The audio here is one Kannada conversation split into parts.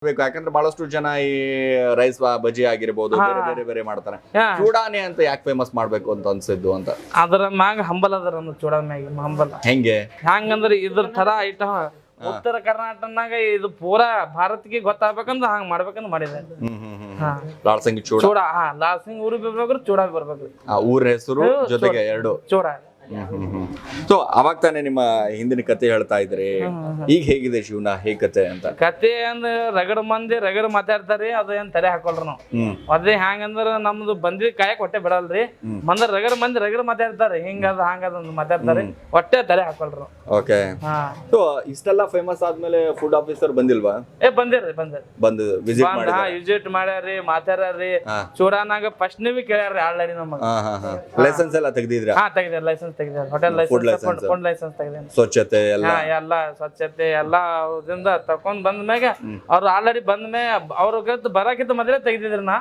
ಬೇಕು ಯಾಕಂದ್ರೆ ಬಹಳಷ್ಟು ಜನ ಈ ರೈಸ್ ಬಜ್ಜಿ ಆಗಿರ್ಬೋದು ಬೇರೆ ಬೇರೆ ಬೇರೆ ಮಾಡ್ತಾರೆ. ಚೂಡಾನೆ ಅಂತ ಯಾಕೆ ಫೇಮಸ್ ಮಾಡ್ಬೇಕು ಅಂತ ಅನ್ಸಿದ್ದು ಅಂತ? ಅದ್ರ ಮ್ಯಾಗ ಹಂಬಲ್ ಅದರ ಚೂಡಾ ಮ್ಯಾಗ ಹಂಬಲ್ ಹೆಂಗೆ ಹಂಗಂದ್ರೆ ಇದ್ರ ತರ ಐಟಮ್ ಉತ್ತರ ಕರ್ನಾಟಕನಾಗ ಇದು ಪೂರಾ ಭಾರತಕ್ಕೆ ಗೊತ್ತಾಗ್ಬೇಕಂದ್ರ ಹಂಗ ಮಾಡ್ಬೇಕಂತ ಮಾಡಿದ್ದಾರೆ. ಲಾಲ್ ಸಿಂಗ್ ಚೂಡಾ ಲಾಲ್ ಸಿಂಗ್ ಊರಿಗೆ ಬರ್ಬೇಕ್ರಿ ಚೂಡಾ ಬರ್ಬೇಕ್ರಿ. ಊರ ಹೆಸರು ಜೊತೆಗೆ ಎರಡು ಚೂಡಾ. ಸೊ ಅವಾಗ ತಾನೇ ನಿಮ್ಮ ಹಿಂದಿನ ಕತೆ ಹೇಳ್ತಾ ಇದ್ರಿ, ಈಗ ಹೇಗಿದೆ ಜೀವನ, ಹೇಗ್ ಕತೆ ಅಂತ? ಕತೆ ಅಂದ್ರೆ ರಗಡ್ ಮಂದಿ ರಗಡ್ ಮಾತಾಡ್ತಾರಿ, ಅದು ಏನ್ ತಲೆ ಹಾಕೊಳ್ರಿ ನಾವು. ಅದೇ ಹ್ಯಾಂಗಂದ್ರ ನಮ್ದು ಬಂದಿ ಕಾಯಕ್ ಹೊಟ್ಟೆ ಬಿಡಲ್ರಿ. ಮಂದಿ ರಗಡ್ ಮಾತಾಡ್ತಾರೆ, ಹಿಂಗದ ಹಂಗದ ಮಾತಾಡ್ತಾರೆ, ಹೊಟ್ಟೆ ತಲೆ ಹಾಕೊಳ್ರಿ. ಓಕೆ. ಸೊ ಇಷ್ಟೆಲ್ಲ ಫೇಮಸ್ ಆದ್ಮೇಲೆ ಫುಡ್ ಆಫೀಸರ್ ಬಂದಿಲ್ವಾ? ಬಂದಿರಿ ಬಂದು ವಿಸಿಟ್ ಮಾಡ್ಯಾರಿ, ಮಾತಾಡ್ರಿ. ಚೂಡಾನಾಗ ಫಸ್ಟ್ ನೀವ್ ಕೇಳ್ಯಾರ್ರಿ ಆಲ್ರೆಡಿ ನಮಗ. ಲೈಸೆನ್ಸ್ ಎಲ್ಲ ತೆಗ್ದಿದ್ರ? ತೆಗ್ದಾರ, ಲೈಸೆನ್ಸ್ ತೆಗ್ದಾರ, ಹೋಟೆಲ್ ಲೈಸೆನ್ಸ್, ಫುಡ್ ಲೈಸೆನ್ಸ್ ತೆಗ್ದಾರ. ಸ್ವಚ್ಛತೆ ಎಲ್ಲ ಸ್ವಚ್ಛತೆ ಎಲ್ಲ ತಕೊಂಡ್ ಬಂದ ಮ್ಯಾಗ ಅವ್ರು ಆಲ್ರೆಡಿ ಬಂದ ಮ್ಯಾಗ ಅವ್ರ ಬರಾಕಿಂತ ಮೊದಲೇ ತೆಗ್ದಿದ್ರ ನಾ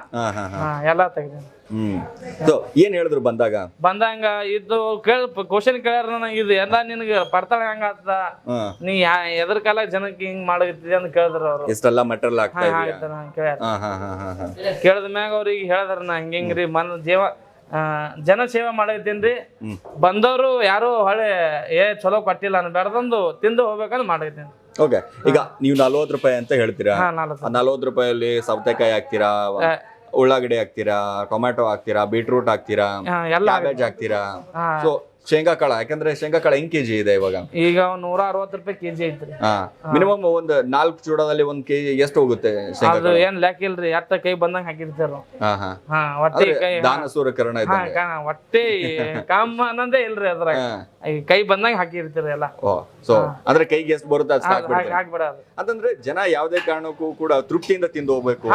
ಎಲ್ಲಾ ತೆಗ್ದ. ಏನ್ ಹೇಳಿದ್ರು ಬಂದಾಗ ಇದು ಕ್ವಶನ್ ಕೇಳ್ಯಾರ ನನಗ, ಇದು ಎಲ್ಲಾ ನಿನಗ ಪಡ್ತಾಳ ಹೆಂಗ ಆತ, ನೀ ಎದ್ರ ಕಾಲ ಜನಕ್ಕೆ ಹಿಂಗ್ ಮಾಡಕತ್ತಿದೆ ಅಂತ ಕೇಳಿದ್ರ ಅವ್ರು. ಇಷ್ಟೆಲ್ಲ ಮೆಟೀರಿಯಲ್ ಕೇಳಿದ ಮ್ಯಾಗ ಅವ್ರಿಗೆ ಹೇಳಿದ್ರ ನಾ ಹಿಂಗ್ರಿ ಜನ ಸೇವೆ ಮಾಡೈತೇನ್ರಿ, ಬಂದವರು ಯಾರು ಹೊಳೆ ಚಲೋ ಕೊಟ್ಟಿಲ್ಲ ಅನ್ಬೇಡ್ದಂದು ತಿಂದು ಹೋಗ್ಬೇಕಂತ ಮಾಡೈತೇನೆ. ಓಕೆ. ಈಗ ನೀವು 40 ರೂಪಾಯಿ ಅಂತ ಹೇಳ್ತೀರಾ, 40 ರೂಪಾಯಲ್ಲಿ ಸೌತೆಕಾಯಿ ಹಾಕ್ತೀರಾ, ಉಳ್ಳಾಗಡ್ಡಿ ಹಾಕ್ತೀರಾ, ಟೊಮ್ಯಾಟೊ ಹಾಕ್ತೀರಾ, ಬೀಟ್ರೂಟ್ ಹಾಕ್ತೀರಾ, ಕ್ಯಾಬೇಜ್ ಹಾಕ್ತೀರಾ, ಸೊ ಶೇಂಗಾ ಕಾಳ, ಯಾಕಂದ್ರೆ ಶೇಂಗಾ ಕಾಳ ಹೆಂಗ್ ಕೆಜಿ ಇದೆ ಇವಾಗ? ಈಗ 160 ರೂಪಾಯಿ ಕೆಜಿ ಐತ್ರಿ. ಮಿನಿಮಮ್ ಒಂದ್ 4 ಚೂಡದಲ್ಲಿ 1 ಕೆಜಿ ಎಷ್ಟು ಹೋಗುತ್ತೆ ಶೇಂಗಾ? ಅದು ಏನ್ ಲೆಕ್ಕ ಇಲ್ರಿ, ಎತ್ತ ಕೈ ಬಂದಂಗ ಹಾಕಿರ್ತಾರ. ದಾನ ಸೂರಕರಣ ಹೊಟ್ಟೆ ಕಾಮ ಅನ್ನೋದೇ ಇಲ್ರಿ, ಅದ್ರಾಗ ಕೈ ಬಂದಂಗ ಹಾಕಿರ್ತೀರಿ ಎಲ್ಲ. ಸೊ ಅಂದ್ರೆ ಕೈಗೆ ಎಷ್ಟು ಬರುತ್ತೆ ಅಷ್ಟು ಹಾಕ್ಬಿಡೋದು. ಅಂತಂದ್ರೆ ಜನ ಯಾವ್ದೇ ಕಾರಣಕ್ಕೂ ಕೂಡ ತೃಪ್ತಿಯಿಂದ ತಿಂದು ಹೋಗ್ಬೇಕು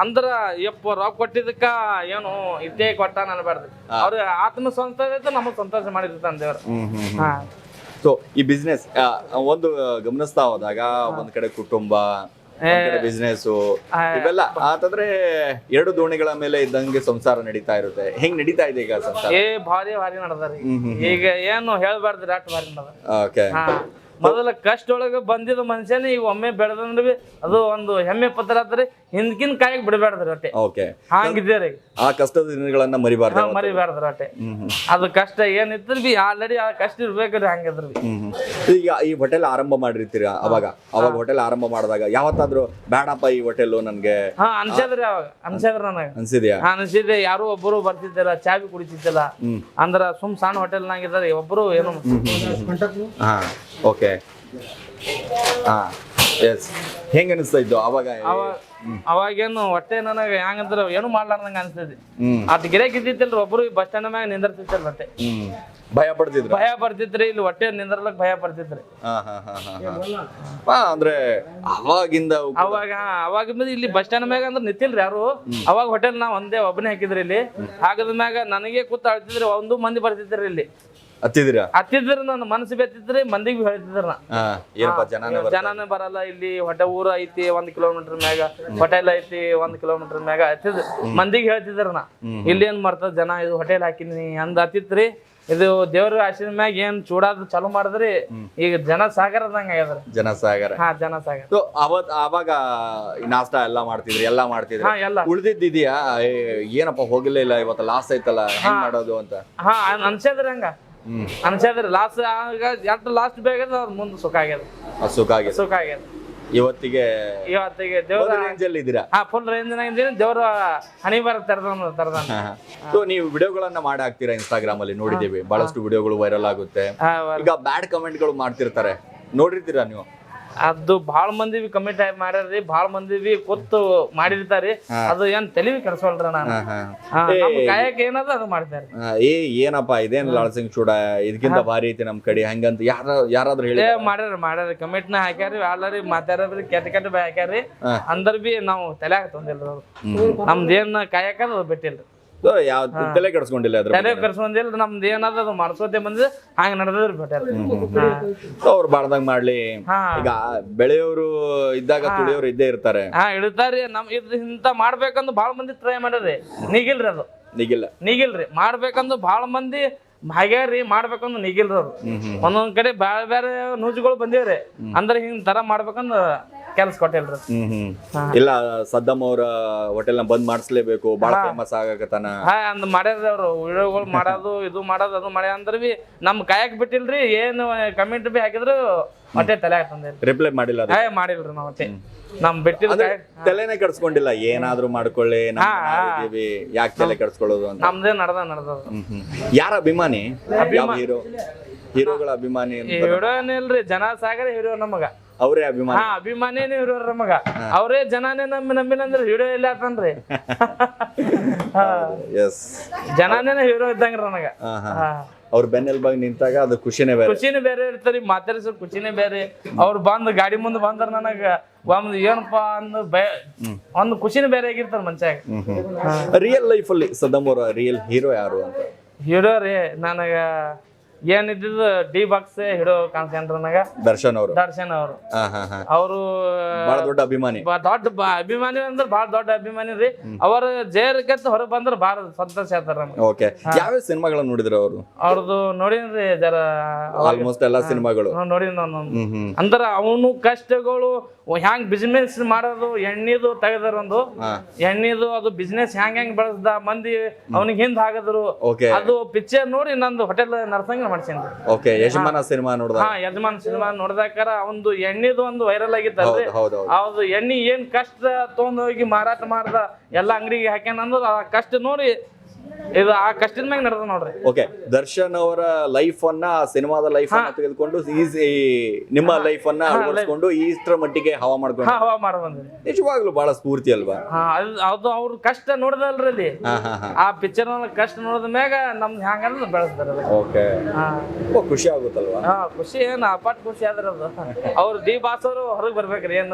ಅಂದ್ರ ಯಪ್ಪ ರೊಕ್ಕ ಕೊಟ್ಟಿದ್ದಕ್ಕ ಏನು ಇದೇ ಕೊಟ್ಟ ಅನ್ಬಾರ್ದು, ಅವ್ರ ಆತ್ಮ ಸಂತೋಷ ನಮಗ್ ಸಂತೋಷ ಮಾಡಿರ್ತಾನ ದೇವ್ರ. ಸೊ ಈ ಬಿಸ್ನೆಸ್ ಒಂದು ಗಮನಿಸ್ತಾ ಹೋದಾಗ ಒಂದ್ ಕಡೆ ಕುಟುಂಬ, ಬಿಸ್ನೆಸ್ ಇವೆಲ್ಲ ಅಂತಂದ್ರೆ 2 ದೋಣಿಗಳ ಮೇಲೆ ಇದ್ದಂಗೆ ಸಂಸಾರ ನಡೀತಾ ಇರುತ್ತೆ. ಹೆಂಗ್ ನಡೀತಾ ಇದೆ ಈಗ ಸಂಸಾರ? ಭಾರಿ ನಡದಾರಿ ಈಗ, ಏನು ಹೇಳ್ಬಾರ್ದ್ರಿ ಅಷ್ಟು ಭಾರಿ ನಡದ. ಓಕೆ. ಮೊದಲ ಕಷ್ಟ ಒಳಗ ಬಂದಿದ ಮನುಷ್ಯನ ಈಗ ಒಮ್ಮೆ ಬೆಳೆದಂದ್ರೆ ಅದು ಒಂದು ಹೆಮ್ಮೆ ಪತ್ರ ಆತ್ರಿ, ಹಿಂದ್ಕಿನ್ ಕಾಯಿಗೆ ಬಿಡಬೇಡ್ದ್ರಿ ಒಟ್ಟೆ. ಓಕೆ. ಹಂಗಿದ್ದೇರಿ ಆ ಕಷ್ಟದ ದಿನಗಳನ್ನ ಮರಿಬಾರ್ದ್ರಿ ಒಟ್ಟೆ. ಅದು ಕಷ್ಟ ಏನಿದ್ರು ಬಿ ಆಲ್ರೆಡಿ ಆ ಕಷ್ಟ ಇರ್ಬೇಕ್ರಿ, ಹಂಗಿದ್ರಿ. ಈಗ ಈ ಹೋಟೆಲ್ ಆರಂಭ ಮಾಡಿರ್ತೀರ, ಅವಾಗ ಹೋಟೆಲ್ ಆರಂಭ ಮಾಡಿದಾಗ ಯಾವತ್ತಾದ್ರೂ ಬೇಡಪ್ಪ ಈ ಹೋಟೆಲ್ ನನ್ಗೆ ಅನ್ಸದ್ರಿ? ಅನ್ಸದ್ರಿ ನನಗ ಅನ್ಸಿದೆ. ಯಾರು ಒಬ್ಬರು ಬರ್ತಿದ್ದಿಲ್ಲ, ಚಾವಿ ಕುಡಿತಿದ್ದಿಲ್ಲ, ಅಂದ್ರ ಸುಮ್ ಸಣ್ಣ ಹೋಟೆಲ್ ನಾಗಿದ್ದಾರೆ ಒಬ್ರು ಏನು. ಓಕೆ. ಹೆಂಗ ಅನಿಸ್ತಾ ಇದ್ದು ಅವಾಗೇನು ಹೊಟ್ಟೆ ನನಗ ಹೆಂಗಂದ್ರ ಏನು ಮಾಡ್ಲಾರ್ದಂಗ ಅನ್ಸ್ತೈತಿ. ಅದ್ ಗಿರಾಕಿ ಇದ್ದಿತ್ತಲ್ರಿ, ಒಬ್ರು ಬಸ್ ಸ್ಟ್ಯಾಂಡ್ ಮ್ಯಾಗ ನಿಂದಿರ್ತಿತ್ತಲ್ ಹೊಟ್ಟೆ. ಭಯ ಪಡ್ತಿದ್ರಿ, ಇಲ್ಲಿ ಹೊಟ್ಟೆ ನಿಂದ್ರಲಕ್ ಭಯ ಪಡ್ತಿದ್ರಿ. ಅಂದ್ರೆ ಅವಾಗಿಂದ ಇಲ್ಲಿ ಬಸ್ ಸ್ಟ್ಯಾಂಡ್ ಮ್ಯಾಗ ಅಂದ್ರ ನಿಂತಿಲ್ರಿ ಯಾರು. ಅವಾಗ ಹೋಟೆಲ್ ನಾ ಒಬ್ಬನೇ ಹಾಕಿದ್ರಿ ಇಲ್ಲಿ. ಹಾಕದ ಮ್ಯಾಗ ನನಗೆ ಕೂತ್ ಅಳ್ತಿದ್ರಿ, 1 ಮಂದಿ ಬರ್ತಿದ್ರಿ ಇಲ್ಲಿ. ಹತ್ತಿದ್ರ ನನ್ನ ಮನಸ್ಸು ಬೆತ್ತಿದ್ರಿ, ಮಂದಿಗೆ ಹೇಳ್ತಿದ್ರ ಜನನೇ ಬರಲ್ಲ ಇಲ್ಲಿ, ಊರ ಐತಿ 1 ಕಿಲೋಮೀಟರ್ ಮ್ಯಾಗ, ಹೋಟೆಲ್ ಐತಿ 1 ಕಿಲೋಮೀಟರ್ ಮ್ಯಾಗ ಹತ್ತಿದ್ ಮಂದಿಗೆ ಹೇಳ್ತಿದ್ರ ನಾ. ಇಲ್ಲಿ ಏನ್ ಮಾಡ್ತಾರ ಜನ, ಇದು ಹೋಟೆಲ್ ಹಾಕಿನಿ ಅಂದ್ ಹತ್ತಿತ್ರಿ. ಇದು ದೇವ್ರ ಆಶೀರ್ವಾದ ಮ್ಯಾಗ ಏನ್ ಚೂಡಾದ ಚಾಲು ಮಾಡಿದ್ರಿ, ಈಗ ಜನಸಾಗರದಂಗ ಆಗ್ಯದ್ರಿ. ಜನಸಾಗರ. ಅವಾಗ ನಾಷ್ಟಾ ಎಲ್ಲಾ ಮಾಡ್ತಿದ್ರಿ, ಉಳ್ದಿದ್ದಿದ್ಯಾ? ಏನಪ್ಪ ಹೋಗಿಲ್ಲ, ಇಲ್ಲ ಇವತ್ತು ಲಾಸ್ ಐತಲ್ಲ, ಹೆಂಗ್ ಮಾಡೋದು ಅಂತ ಅನ್ಸದ್ರಿ. ಹಂಗ ಅನ್ಸದ್ರಿ. ಲಾಸ್ಟ್ ಬೇಗದ ಮುಂದ್ ಸುಖ ಆಗ್ಯದ. ಇವತ್ತಿಗೆ ದೇವ್ರ ರೇಂಜಲ್ಲಿ ಇದ್ದೀರಾ? ಫುಲ್ ರೇಂಜ್ ನಾಗಿದ್ದೀನಿ. ದೇವ್ರ ಹನಿ ಬರ ತರದಾನ. ಸೊ ನೀವು ವಿಡಿಯೋಗಳನ್ನ ಮಾಡಿ ಹಾಕ್ತೀರಾ ಇನ್ಸ್ಟಾಗ್ರಾಮ್ ಅಲ್ಲಿ, ನೋಡಿದೀವಿ ಬಹಳಷ್ಟು ವಿಡಿಯೋಗಳು ವೈರಲ್ ಆಗುತ್ತೆ. ಈಗ ಬ್ಯಾಡ್ ಕಮೆಂಟ್ ಗಳು ಮಾಡ್ತಿರ್ತಾರೆ, ನೋಡಿರ್ತೀರಾ ನೀವು? ಅದು ಬಹಳ ಮಂದಿ ಕಮೆಂಟ್ ಮಾಡ್ಯಾರ್ರಿ, ಬಹಳ ಮಂದಿ ಕೂತು ಮಾಡಿರ್ತಾರಿ. ಅದು ಏನ್ ತಲೆವಿ ಕೆಡ್ಸೋಲ್ರಿ. ನಾನು ಕಾಯಕ ಏನದ ಅದು ಮಾಡ್ತಾರೆ. ಏನಪ್ಪಾ ಇದೇನ್ ಲಾಲ್ ಸಿಂಗ್ ಚೂಡಾ ಇದಕ್ಕಿಂತ ಭಾರಿ ಐತಿ ನಮ್ ಕಡೆ ಹಂಗಂತ ಯಾರಾದ್ರೂ ಹೇಳಿ ಮಾಡ್ಯಾರ ಕಮೆಂಟ್ ನ ಹಾಕ್ಯಾರಿ, ಆಲ್ರೆಡಿ ಮಾತಾಡ್ರಿ, ಕೆಟ್ಟ ಬೈ ಹಾಕ್ಯಾರಿ. ಅಂದ್ರ ಬಿ ನಾವು ತಲೆ ತೊಂದಿಲ್ರಿ, ನಮ್ದೇನ್ ಕಾಯಕ ಬಿಟ್ಟಿಲ್ರಿ. ತಲೆ ಕೆಡ್ಸ್ಕೊಂಡಿಲ್ಲ, ನಮ್ದು ಏನದ ಅದು ಮಾಡ್ಸೋತೆ ಬಂದಿದೆ, ಹಂಗ ನಡೆದ್ರಿ ಬೆಟರ್. ಅವ್ರು ಬಾಳ್ದಂಗ್ ಮಾಡ್ಲಿ. ಈಗ ಬೆಳೆಯೋರು ಇದ್ದಾಗ ತುಳಿಯೋರು ಇದ್ದೇ ಇರ್ತಾರೆ. ಇಡ್ತಾರಿ. ಇಂತ ಮಾಡ್ಬೇಕಂದು ಬಾಳ ಮಂದಿ ಟ್ರೈ ಮಾಡ್ಯಾರಿ, ನೀಗಿಲ್ರಿ. ಅದು ನೀಗಿಲ್ರಿ. ಮಾಡ್ಬೇಕಂದು ಬಾಳ ಮಂದಿ ಹಾಗ್ಯಾರಿ ಮಾಡ್ಬೇಕಂದ್ ನಿಗಿಲ್ರಿ ಅವ್ರು ಒಂದೊಂದ್ ಕಡೆ ಬ್ಯಾರೆ ಬೇರೆ ನ್ಯೂಸ್ಗಳು ಬಂದಿವ್ರಿ ಅಂದ್ರೆ ಹಿಂಗ್ ತರ ಮಾಡ್ಬೇಕಂದ್ ಕೆಲ್ಸ ಕೊಟ್ಟಿಲ್ರಿ. ಇಲ್ಲ ಸದ್ದಮ್ ಅವ್ರ ಹೋಟೆಲ್ ನ ಬಂದ್ ಮಾಡಿಸ್ಲೇಬೇಕು, ಬಹಳ ಫೇಮಸ್ ಆಗಕತ್ತಾನ ಅಂದ್ ಮಾಡ್ಯಾರ್ರಿ ಅವ್ರು ವಿಡಿಯೋಗಳು ಮಾಡೋದು ಇದು ಮಾಡೋದು ಅದು ಮಾಡ್ಯ ಅಂದ್ರ ಬಿ ನಮ್ ಕಾಯಕ್ ಬಿಟ್ಟಿಲ್ರಿ. ಏನು ಕಮೆಂಟ್ ಬಿ ಹಾಕಿದ್ರು ಹೊಟ್ಟೆ ತಲೆ ಹಾಕಂದ್ರಿ, ರಿಪ್ಲೈ ಮಾಡಿಲ್ಲ, ಮಾಡಿಲ್ರಿ ನಾವ್ ಹೊಟ್ಟೆ ನಮ್ ಬಿಟ್ಟಿಲ್ಲ, ತಲೆನೇ ಕೆಡ್ಸ್ಕೊಂಡಿಲ್ಲ. ಏನಾದ್ರು ಮಾಡ್ಕೊಳ್ಳಿ, ಯಾಕೆ ತಲೆ ಕೆಡ್ಸ್ಕೊಳ್ಳೋದು ಅಂತ. ನಮ್ದೇ ನಡ್ದ ಯಾರ ಅಭಿಮಾನಿ? ಹೀರೋಗಳ ಅಭಿಮಾನಿ? ಹೀರೋ ಏನಿಲ್ರಿ, ಜನ ಸಾಗರ ಹೀರೋ ನಮಗ. ಅವ್ರೇ ಅಭಿಮಾನಿ? ಅಭಿಮಾನಿನೇ ಹೀರೋ ನಮಗ. ಅವ್ರೇ ಜನನೇ ನಂಬಿನಂದ್ರ ಹೀರೋ ಇಲ್ಲ ಆತನ್ರಿ. ಜನನೇ ಹೀರೋ ಇದ್ದಂಗ್ರಿ ನನಗ. ಅವ್ರ ಬೆನ್ನೆಲ್ಬಾಗ್ ನಿಂತಾಗ ಅದು ಖುಷಿನೇ ಬೇರೆ ಇರ್ತರಿ, ಮಾತಾಡಿಸೋ ಖುಷಿನೇ ಬೇರೆ. ಅವ್ರು ಬಂದ್ ಗಾಡಿ ಮುಂದೆ ಬಂದ್ರ ನನಗ ಒಂದ್ ಏನಪ್ಪಾ ಅಂದ್ ಒಂದ್ ಖುಷಿನೇ ಬೇರೆ ಆಗಿರ್ತಾರ ಮನ್ಷ್ಯಾಗ. ರಿಯಲ್ ಲೈಫ್ ಅಲ್ಲಿ ಸದ್ದಮ್ ಅವರ ರಿಯಲ್ ಹೀರೋ ಯಾರು ಅಂತ? ಹೀರೋ ರೀ ನನಗ ಏನಿದ್ದು ಡಿ ಬಾಕ್ಸ್ ಹಿಡೋ ಕಾನ್ಸೆಂಟ್ರ್ ನನಗ ದರ್ಶನ್ ಅವರು. ಅವರು ಬಹಳ ದೊಡ್ಡ ಅಭಿಮಾನಿ, ಅಭಿಮಾನಿ ಅಂದ್ರೆ ಬಹಳ ದೊಡ್ಡ ಅಭಿಮಾನಿ ರೀ. ಅವರ ಜೈರ್ಕತ್ ಹೊರಗೆ ಬಂದ್ರ ಬಹಳ ಸಂತೋಷ ಆತಾರ. ಓಕೆ, ಯಾವ ಸಿನಿಮಾಗಳನ್ನ ನೋಡಿದ್ರ ಅವರು? ಅವ್ರದ್ದು ನೋಡಿನ್ರಿ ಜರ ಆಲ್ಮೋಸ್ಟ್ ಎಲ್ಲಾ ಸಿನಿಮಾಗಳು ನೋಡಿನ ನಾನು. ಅಂದ್ರ ಅವನು ಕಷ್ಟಗಳು ಹ್ಯಾಂಗ್ ಬಿಸ್ನೆಸ್ ಮಾಡೋದು, ಎಣ್ಣಿದು ತೆಗದಾರ ಒಂದು ಎಣ್ಣಿದು ಅದು ಬಿಸ್ನೆಸ್ ಹೆಂಗ್ ಬೆಳೆಸ್ದ, ಮಂದಿ ಅವನಿಗೆ ಹಿಂದ್ ಹಾಕಿದ್ರು. ಅದು ಪಿಕ್ಚರ್ ನೋಡಿ ನಂದು ಹೋಟೆಲ್ ನರ್ಸಂಗ್ ಮಾಡ್ಸೇನ್ರಿ. ಓಕೆ, ಯಜಮಾನ ಸಿನಿಮಾ ನೋಡ್ದ? ಯಜಮಾನ್ ಸಿನಿಮಾ ನೋಡ್ದಾಕಾರ ಒಂದು ಎಣ್ಣಿದು ಒಂದು ವೈರಲ್ ಆಗಿತ್ತಲ್ರಿ. ಅದು ಎಣ್ಣಿ ಏನ್ ಕಷ್ಟ ತಗೊಂಡ್ ಹೋಗಿ ಮಾರಾಟ ಮಾಡ್ದ ಎಲ್ಲಾ ಅಂಗಡಿಗೆ ಹಾಕ್ಯಾನಂದ್ರ ಆ ಕಷ್ಟ ನೋಡಿ ಇದು ಆ ಕಷ್ಟದ ಮ್ಯಾಗ ನಡೆದ ನೋಡ್ರಿ. ಓಕೆ, ದರ್ಶನ್ ಅವರ ಲೈಫ್ ಅನ್ನ, ಸಿನಿಮಾದ ಲೈಫ್ ಅನ್ನ ತೆಗೆದುಕೊಂಡು ನಿಮ್ಮ ಲೈಫ್ ಅನ್ನ ಅಳವಡಿಸಿಕೊಂಡು ಇಷ್ಟರ ಮಟ್ಟಿಗೆ ಹವಾ ಮಾಡ್ಕೊಂಡು ನಿಜವಾಗ್ಲೂ ಬಹಳ ಸ್ಫೂರ್ತಿ ಅಲ್ವಾ? ಅದು ಅವ್ರ ಕಷ್ಟ ನೋಡಿದಲ್ರಿ ಅಲ್ಲಿ, ಆ ಪಿಕ್ಚರ್ ಕಷ್ಟ ನೋಡಿದ ಮ್ಯಾಗ ನಮ್ದು ಹ್ಯಾಂಗ ಬೆಳೆಸ್ತಾರ. ಓಕೆ, ಖುಷಿ ಆಗುತ್ತಲ್ವಾ? ಖುಷಿ ಏನ್ ಅಪಾಟ್ ಖುಷಿ ಆದ್ರ ಅದು. ಅವ್ರ ಡಿ ಬಾಸ್ ಅವರು ಹೊರಗೆ ಬರ್ಬೇಕ್ರಿ. ಏನ್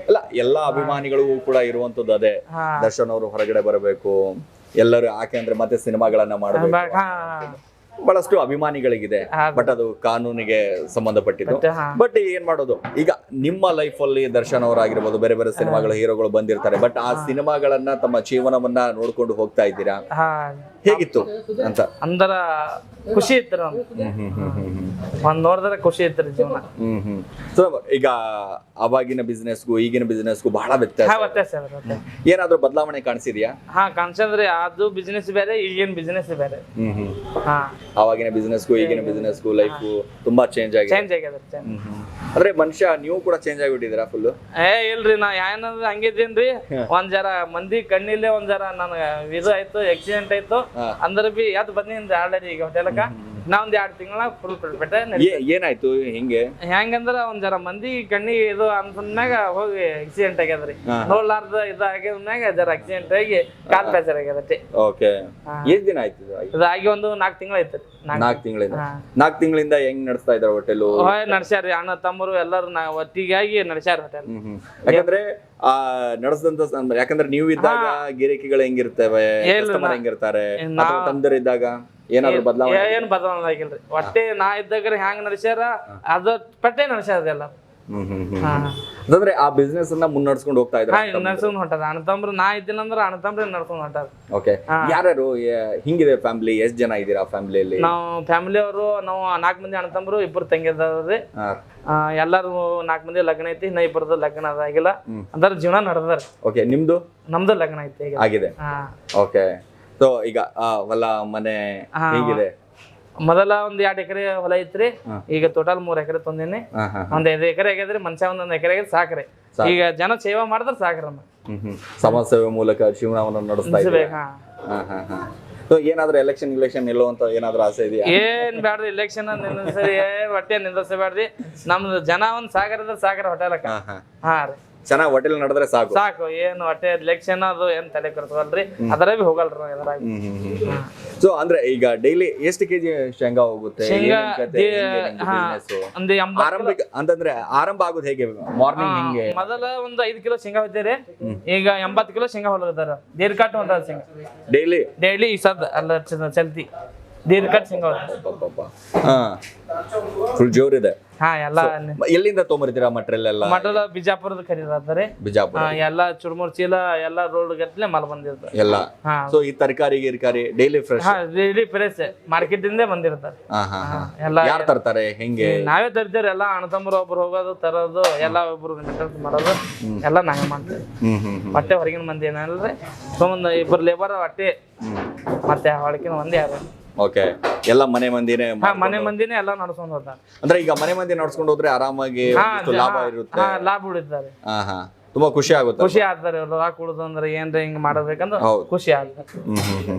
ಅಲ್ಲ, ಎಲ್ಲಾ ಅಭಿಮಾನಿಗಳಿಗೂ ಕೂಡ ಇರುವಂತದ್ದು ಅದೇ, ದರ್ಶನ್ ಅವರು ಹೊರಗಡೆ ಬರಬೇಕು, ಎಲ್ಲರೂ ಯಾಕೆ ಅಂದ್ರೆ ಮತ್ತೆ ಸಿನಿಮಾಗಳನ್ನ ಮಾಡಬೇಕು. ಬಹಳಷ್ಟು ಅಭಿಮಾನಿಗಳಿಗಿದೆ, ಬಟ್ ಅದು ಕಾನೂನಿಗೆ ಸಂಬಂಧಪಟ್ಟಿದ್ದು. ಬಟ್ ಏನ್ ಮಾಡೋದು, ಈಗ ನಿಮ್ಮ ಲೈಫ್ ಅಲ್ಲಿ ದರ್ಶನ್ ಅವರಾಗಿರ್ಬೋದು, ಬೇರೆ ಬೇರೆ ಸಿನಿಮಾಗಳ ಹೀರೋಗಳು ಬಂದಿರ್ತಾರೆ, ಬಟ್ ಆ ಸಿನಿಮಾಗಳನ್ನ ತಮ್ಮ ಜೀವನವನ್ನ ನೋಡ್ಕೊಂಡು ಹೋಗ್ತಾ ಇದ್ದೀರಾ, ಹೇಗಿತ್ತು ಅಂತ? ಅಂದ್ರ ಖುಷಿ ಇತ್ತು, ಒಂದ್ ನೋಡಿದ್ರೆ ಖುಷಿ ಇತ್ತು ಜೀವನ. ಸೊ ಈಗ ಅವಾಗಿನ ಬಿಸ್ನೆಸ್ಗೂ ಈಗಿನ ಬಿಸ್ನೆಸ್ಗೂ ಬಹಳ ವ್ಯತ್ಯಾಸ. ಏನಾದ್ರೂ ಬದಲಾವಣೆ ಕಾಣಿಸಿದ್ಯಾ? ಕಾಣಿಸಿದ್ರಿ, ಅದು ಬಿಸ್ನೆಸ್ ಬೇರೆ, ಈಗಿನ ಬಿಸ್ನೆಸ್ ಬೇರೆ. ಅವಾಗಿನ ಬಿಸ್ನೆಸ್ಗೂ ಈಗಿನ ಬಿಸ್ನೆಸ್ಗೂ ಲೈಫ್ ತುಂಬಾ ಚೇಂಜ್ ಆಗಿದೆ. ಅಂದ್ರೆ ಮನುಷ್ಯ ನೀವು ಕೂಡ ಚೇಂಜ್ ಆಗಿಬಿಟ್ಟಿದ್ದೀರಾ ಫುಲ್? ಇಲ್ರಿ, ನಾ ಏನಂದ್ರೆ ಹಂಗಿದ್ದೀನ್ರಿ. ಒಂದ್ ಜರ ಮಂದಿ ಕಣ್ಣಿಲ್ಲೇ ಒಂದ್ ಜರ ನನ್ಗ ಇದು ಆಯ್ತು, ಆಕ್ಸಿಡೆಂಟ್ ಆಯ್ತು. ಅಂದ್ರ ಬಿ ಎದ್ ಬಂದಿನ್ರಿ ಆಲ್ರೆಡಿ ಈಗ ಹೋಟೆಲ್ಕ. ನಾ ಒಂದ್ 2 ತಿಂಗಳ ಫುಲ್ ಬಿಟ್ಟೆ. ಏನಾಯ್ತು ಹಿಂಗೆ? ಹೆಂಗಂದ್ರ ಒಂದ್ ಜರ ಮಂದಿ ಕಣ್ಣಿಗೆ ಇದು ಅಂತಂದ್ಮ್ಯಾಗ ಹೋಗಿ ಆಕ್ಸಿಡೆಂಟ್ ಆಗ್ಯದ್ರಿ. ನೋಡ್ಲಾರ್ದ ಇದು ಆಗ್ಯದ್ಮ್ಯಾಗ ಜರ ಆಕ್ಸಿಡೆಂಟ್ ಆಗಿ ಕಾಲ್ ಪ್ಯಾಚರ್ ಆಗ್ಯದಟ್ಟೆ. ಓಕೆ, ಎಷ್ಟ್ ದಿನ ಆಯ್ತು ಇದಾಗಿ? ಒಂದು 4 ತಿಂಗಳ ಐತ್ರಿ. 4 ತಿಂಗಳಿಂದ ಹೆಂಗ್ ನಡೆಸ್ತಾ ಇದ್ರ ಹೋಟೆಲ್? ನಡ್ಸ್ಯಾರಿ, ಅಣ್ಣ ತಮ್ಮರು ಎಲ್ಲರೂ ಒಟ್ಟಿಗಾಗಿ ನಡ್ಸ್ಯಾರ ಹೋಟೆಲ್. ಯಾಕಂದ್ರೆ ನಡೆಸದಂತ, ಯಾಕಂದ್ರೆ ನೀವು ಇದ್ದಾಗ ಗಿರಾಕಿಗಳು ಹೆಂಗಿರ್ತವೆ, ಕಸ್ಟಮರ್ ಹೆಂಗಿರ್ತಾರೆ, ತಮ್ಮದರಿದ್ದಾಗ ಏನಾದ್ರು ಬದಲಾವಣೆ? ಏನ್ ಬದಲಾವಣೆ ಆಗಿಲ್ರಿ. ಒಟ್ಟೆ ನಾ ಇದ್ದಾಗ ಹ್ಯಾಂಗ ನಡೆಸ್ಯಾರ ಅದ ಪಟ್ಟೆ ನಡೆಸ್ಯಾರ. ಅಂದ್ರೆ ಆ ಬಿಸ್ನೆಸ್ ಅನ್ನ ಮುನ್ನಡೆಸ್ಕೊಂಡು ಹೋಗ್ತಾ ಇದ್ದಾರೆ, ನಡ್ಸ್ಕೊಂಡ್ ಹೊಂಟಾರ. ಅಣ್ಣತಂಬ್ರು ನಾ ಇದ್ದೀನಂದ್ರ ಅಣ್ಣತಂಬ್ರ ನಡ್ಸ್ಕೊಂಡ್ ಹೊಂಟಾರ. ಓಕೆ, ಯಾರ್ಯಾರು ಹಿಂಗಿದೆ ಫ್ಯಾಮಿಲಿ? ಎಷ್ಟ್ ಜನ ಇದೀರಾ ಫ್ಯಾಮಿಲಿಯಲ್ಲಿ? ನಾವು ಫ್ಯಾಮಿಲಿ ಅವರು ನಾವು 4 ಮಂದಿ ಅಣ್ಣತಂಬ್ರು, 2 ತಂಗಿದಾರ್ರಿ. ಎಲ್ಲಾರು 4 ಮಂದಿ ಲಗ್ನ ಐತಿ, ಇನ್ನ 2 ಲಗ್ನ ಆಗಿಲ್ಲ. ಅಂದ್ರ ಜೀವನ ನಡೆದಾರ. ಓಕೆ, ನಮ್ದು ಲಗ್ನ ಐತಿ ಆಗಿದೆ. ಓಕೆ, ಸೊ ಈಗ ಹೊಲ ಮನೆ ಹೇಗಿದೆ? ಮೊದಲ ಒಂದ್ 2 ಎಕರೆ ಹೊಲ ಐತ್ರಿ. ಈಗ ಟೋಟಲ್ 3 ಎಕರೆ ತಂದಿನಿ. ಒಂದ್ 5 ಎಕರೆ ಆಗ್ಯದ್ರಿ. ಮನುಷ್ಯ ಒಂದೊಂದ್ ಎಕರೆ ಆಗ್ಯದ ಸಾಕ್ರಿ. ಈಗ ಜನ ಸೇವಾ ಮಾಡಿದ್ರ ಸಾಕ್ರಿ. ಸಮಾಜ ಸೇವೆ ಮೂಲಕ ಜೀವನವನ್ನು ನಡೆಸ್ತಾ ಇದ್ದೀವಿ. ಏನಾದ್ರೂ ಎಲೆಕ್ಷನ್ ನಿಲ್ಲೋ ಅಂತ ಏನಾದ್ರೂ ಆಸೆ ಇದೆಯಾ? ಏನ್ ಬ್ಯಾಡ್ರಿ, ಎಲೆಕ್ಷನ್ ಸರಿ ಹೊಟ್ಟೆ ನಿಂದ್ರಸಬೇಡ್ರಿ. ನಮ್ದು ಜನ ಒಂದ್ ಸಾಗರ ಹೋಟೆಲಕ್ಕ. ರೀ, ಚೆನ್ನಾಗಿ ಹೋಟೆಲ್ ನಡೆದ್ರೆ ಸಾಕು. ಏನು ಹೊಟ್ಟೆ ಎಲೆಕ್ಷನ್ ಅದು ಏನ್ ತಲೆ ಕೆಡಿಸ್ಕೊಳ್ರಿ, ಅದರ ಬಿ ಹೋಗಲ್ರಿ ಎದ್ರಾಗ. ಸೊ ಅಂದ್ರೆ ಈಗ ಡೈಲಿ ಎಷ್ಟು ಕೆಜಿ ಶೇಂಗಾ ಹೋಗುತ್ತೆ? ಅಂತಂದ್ರೆ ಆರಂಭ ಆಗೋದು ಹೇಗೆ? ಮಾರ್ನಿಂಗ್ ಹಿಂಗೆ ಮೊದಲ ಒಂದ್ 5 ಕಿಲೋ ಶೇಂಗಾ ಹೋಗ್ತೀರಿ. ಈಗ 80 ಕಿಲೋ ಶೇಂಗಾ ಹೊಲಗದಾರ. ದೀರ್ಘಟ್ ಹೊಂಟ ಶೇಂಗಾ ಡೈಲಿ ಈ ಸದ್ ಅಲ್ಲ ಚಲ್ತಿ ದೀರ್ಘಟ್ ಶೇಂಗಾ ಫುಲ್ ಜೋರ್ ಇದೆ. ಹಾ ಎಲ್ಲಾ ಎಲ್ಲಿಂದ ತೊಗೊಂಬರ್ತೀರಾ ಮಟೀರಿಯಲ್ ಎಲ್ಲ? ಮಟೀರಿಯಲ್ ಬಿಜಾಪುರದ ಖರೀದಾತಾರೆ. ಬಿಜಾಪುರ ಎಲ್ಲಾ ಚುರ್ಮುರ್ ಚೀಲ ಎಲ್ಲಾ ರೋಡ್ ಗಟ್ಲೆ ಮಾಲ್ ಬಂದಿರ್ತಾರೆ ಎಲ್ಲ. ಹಾ ಸೊ ಈ ತರಕಾರಿ ಗಿರ್ಕಾರಿ ಡೈಲಿ ಫ್ರೆಶ್? ಹಾ ಡೈಲಿ ಫ್ರೆಶ್ ಮಾರ್ಕೆಟ್ ಇಂದ ಬಂದಿರ್ತಾರೆ. ಎಲ್ಲಾ ಯಾರು ತರ್ತಾರೆ ಹೆಂಗೆ? ನಾವೇ ತರ್ತೀವ್ರಿ. ಎಲ್ಲಾ ಅಣ್ಣ ತಮ್ಮರು ಒಬ್ರು ಹೋಗೋದು ತರೋದು ಎಲ್ಲಾ ಒಬ್ರು ಮಾಡೋದು ಎಲ್ಲಾ ನಾವೇ ಮಾಡ್ತೇವೆ. ಮತ್ತೆ ಹೊರಗಿನ ಮಂದಿ ಏನಲ್ರಿ ಸುಮ್ಮನೆ ಇಬ್ಬರು ಲೇಬರ್ ಅಟ್ಟೆ, ಮತ್ತೆ ಹೊಳಕಿನ ಮಂದಿ ಯಾರು. ಓಕೆ, ಎಲ್ಲ ಮನೆ ಮಂದಿನೇ ಮನೆ ಮಂದಿನೇ ಎಲ್ಲಾ ನಡ್ಸ್ಕೊಂಡ್ ಹೋಗ್ತಾರೆ. ಅಂದ್ರೆ ಈಗ ಮನೆ ಮಂದಿ ನಡ್ಸ್ಕೊಂಡು ಹೋದ್ರೆ ಆರಾಮಾಗಿ ಒಂದಿಷ್ಟು ಲಾಭ ಇರುತ್ತೆ. ಲಾಭ ಉಳಿತಾರೆ. ತುಂಬಾ ಖುಷಿ ಆಗುತ್ತೆ. ಖುಷಿ ಆಗ್ತಾರೆ. ರೊಕ್ಕ ಉಳಿದು ಅಂದ್ರೆ ಏನ್ರ ಹಿಂಗ್ ಮಾಡಬೇಕಂದ್ರೆ ಖುಷಿ ಆಗ್ತಾರೆ.